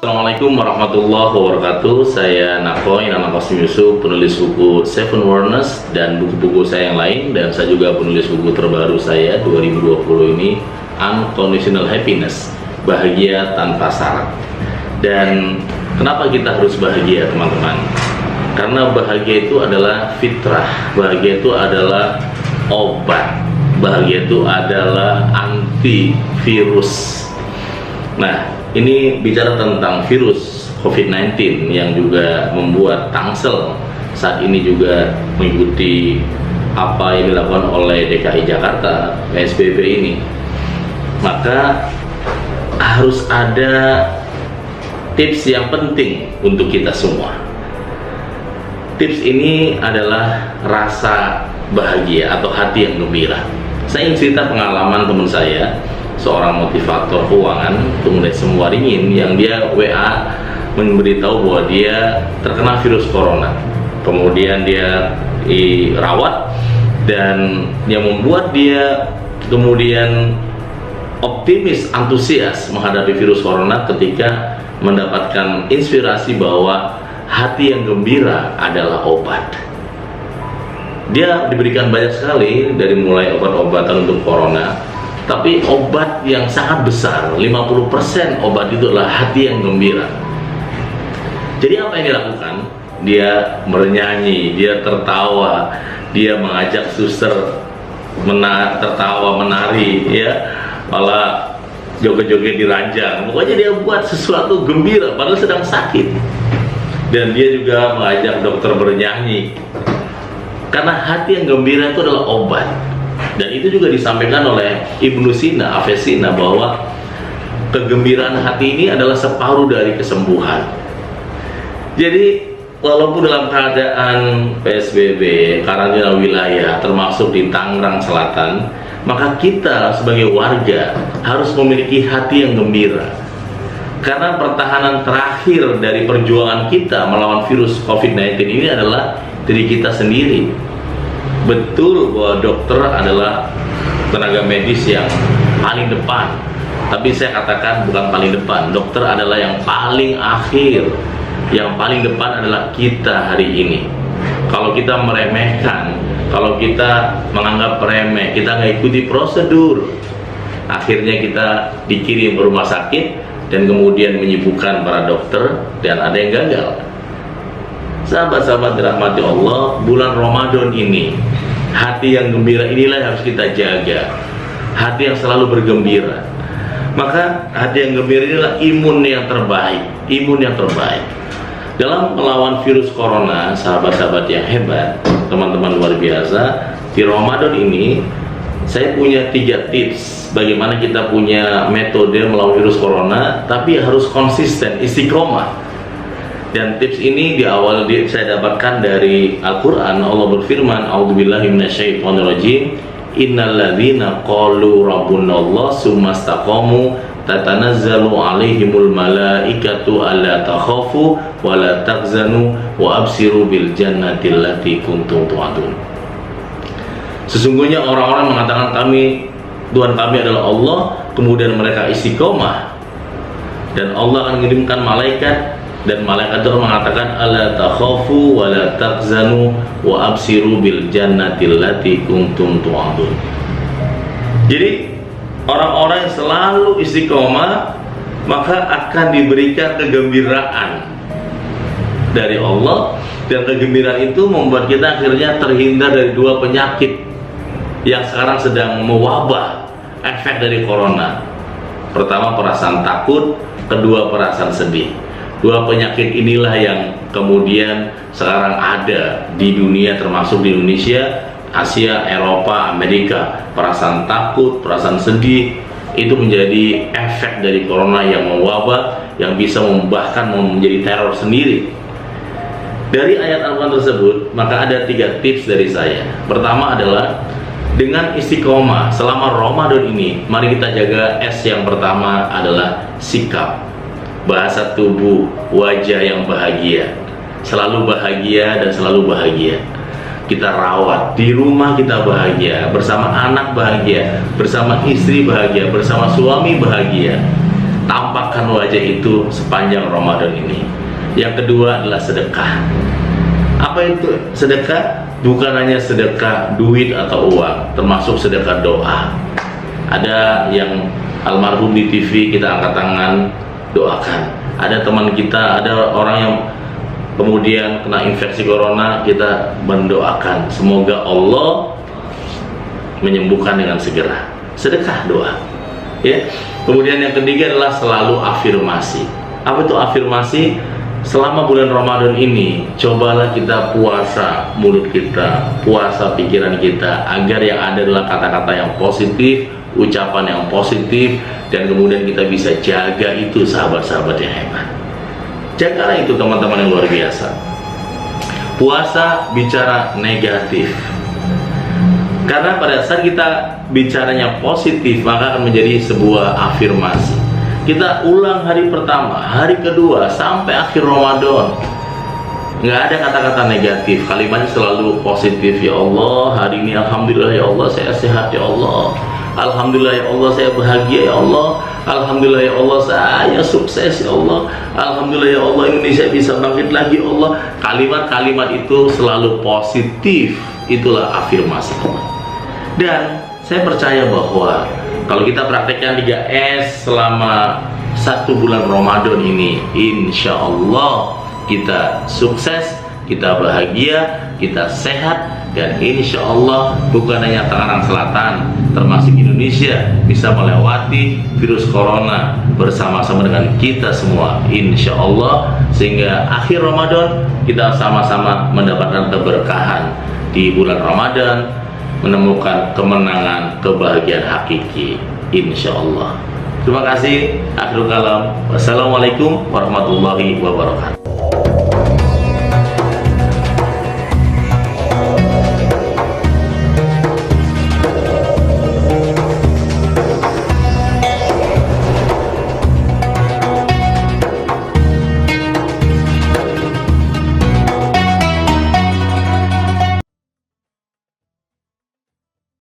Assalamualaikum warahmatullahi wabarakatuh. Saya Nakoy, nama Qasim Yusuf, penulis buku Seven Wonders dan buku-buku saya yang lain. Dan saya juga penulis buku terbaru saya 2020 ini, Unconditional Happiness, bahagia tanpa syarat. Dan kenapa kita harus bahagia, teman-teman? Karena bahagia itu adalah fitrah, bahagia itu adalah obat, bahagia itu adalah antivirus. Nah, ini bicara tentang virus COVID-19 yang juga membuat Tangsel saat ini juga mengikuti apa yang dilakukan oleh DKI Jakarta, PSBB ini. Maka harus ada tips yang penting untuk kita semua. Tips ini adalah rasa bahagia atau hati yang gembira. Saya ingin cerita pengalaman teman saya, seorang motivator keuangan, kemudian semua ringin, yang dia WA memberitahu bahwa dia terkena virus corona. Kemudian dia dirawat dan yang membuat dia kemudian optimis, antusias menghadapi virus corona ketika mendapatkan inspirasi bahwa hati yang gembira adalah obat. Dia diberikan banyak sekali, dari mulai obat-obatan untuk corona, tapi obat yang sangat besar, 50% obat itu adalah hati yang gembira. Jadi apa yang dilakukan? Dia bernyanyi, dia tertawa, dia mengajak suster tertawa, menari, ya, malah joget-joget di ranjang. Pokoknya dia buat sesuatu gembira padahal sedang sakit. Dan dia juga mengajak dokter bernyanyi. Karena hati yang gembira itu adalah obat. Dan itu juga disampaikan oleh Ibnu Sina, Avicena, bahwa kegembiraan hati ini adalah separuh dari kesembuhan. Jadi walaupun dalam keadaan PSBB, karantina wilayah, termasuk di Tangerang Selatan, maka kita sebagai warga harus memiliki hati yang gembira. Karena pertahanan terakhir dari perjuangan kita melawan virus COVID-19 ini adalah diri kita sendiri. Betul bahwa dokter adalah tenaga medis yang paling depan, tapi saya katakan bukan paling depan. Dokter adalah yang paling akhir. Yang paling depan adalah kita hari ini. Kalau kita meremehkan, kalau kita menganggap remeh, kita nggak ikuti prosedur, akhirnya kita dikirim ke rumah sakit dan kemudian menyibukkan para dokter dan ada yang gagal. Sahabat-sahabat dirahmati Allah, bulan Ramadan ini, hati yang gembira inilah yang harus kita jaga. Hati yang selalu bergembira. Maka hati yang gembira inilah imun yang terbaik. Imun yang terbaik dalam melawan virus corona. Sahabat-sahabat yang hebat, teman-teman luar biasa, di Ramadan ini saya punya 3 tips bagaimana kita punya metode melawan virus corona, tapi harus konsisten, istiqomah. Dan tips ini saya dapatkan dari Al-Quran. Allah berfirman, A'udzubillahi minasyaitonirrajim, innalladzina qalu rabbunallah tsumastaqamu tatanazzalu alaihimul malaikatu alla takhafu wa la tahzanu wa absiru bil jannati allati kuntum tu'adun. Sesungguhnya orang-orang mengatakan Tuhan kami adalah Allah, kemudian mereka istiqomah, dan Allah akan mengirimkan malaikat, dan malaikat itu mengatakan alla takhafu wa la tahzanu wa absiru bil jannati allati kuntum tu'adun. Jadi orang-orang yang selalu istiqomah maka akan diberikan kegembiraan dari Allah, dan kegembiraan itu membuat kita akhirnya terhindar dari 2 penyakit yang sekarang sedang mewabah, efek dari corona. Pertama perasaan takut, kedua perasaan sedih. 2 penyakit inilah yang kemudian sekarang ada di dunia, termasuk di Indonesia, Asia, Eropa, Amerika. Perasaan takut, perasaan sedih, itu menjadi efek dari corona yang mewabah, yang bisa bahkan menjadi teror sendiri. Dari ayat Al-Quran tersebut, maka ada 3 tips dari saya. Pertama adalah dengan istiqomah selama Ramadan ini, mari kita jaga yang pertama adalah sikap, bahasa tubuh, wajah yang bahagia, selalu bahagia dan selalu bahagia. Kita rawat di rumah, kita bahagia, bersama anak bahagia, bersama istri bahagia, bersama suami bahagia. tampakkan wajah itu sepanjang Ramadan ini. Yang kedua adalah sedekah. Apa itu sedekah? Bukan hanya sedekah duit atau uang, termasuk sedekah doa. Ada yang almarhum di TV, kita angkat tangan, doakan. Ada teman kita, ada orang yang kemudian kena infeksi corona, kita mendoakan semoga Allah menyembuhkan dengan segera. Sedekah doa. Ya. Kemudian yang ketiga adalah selalu afirmasi. Apa itu afirmasi? Selama bulan Ramadan ini, cobalah kita puasa mulut kita, puasa pikiran kita, agar yang ada adalah kata-kata yang positif, ucapan yang positif, dan kemudian kita bisa jaga itu, sahabat-sahabat yang hebat. Jagalah itu teman-teman yang luar biasa. Puasa bicara negatif. Karena pada saat kita bicaranya positif, maka akan menjadi sebuah afirmasi. Kita ulang hari pertama, hari kedua, sampai akhir Ramadan. Nggak ada kata-kata negatif, kalimatnya selalu positif. Ya Allah, hari ini alhamdulillah ya Allah saya sehat ya Allah. Alhamdulillah ya Allah saya bahagia ya Allah. Alhamdulillah ya Allah saya sukses ya Allah. Alhamdulillah ya Allah Indonesia bisa bangkit lagi ya Allah. Kalimat-kalimat itu selalu positif. Itulah afirmasi, teman. Dan saya percaya bahwa kalau kita praktekkan 3S selama 1 bulan Ramadan ini, insya Allah kita sukses, kita bahagia, kita sehat, dan insya Allah bukan hanya Tangerang Selatan, termasuk Indonesia bisa melewati virus corona bersama-sama dengan kita semua, insya Allah, sehingga akhir Ramadan kita sama-sama mendapatkan keberkahan di bulan Ramadan, menemukan kemenangan, kebahagiaan hakiki, insya Allah. Terima kasih. Akhirul kalam. Wassalamualaikum warahmatullahi wabarakatuh.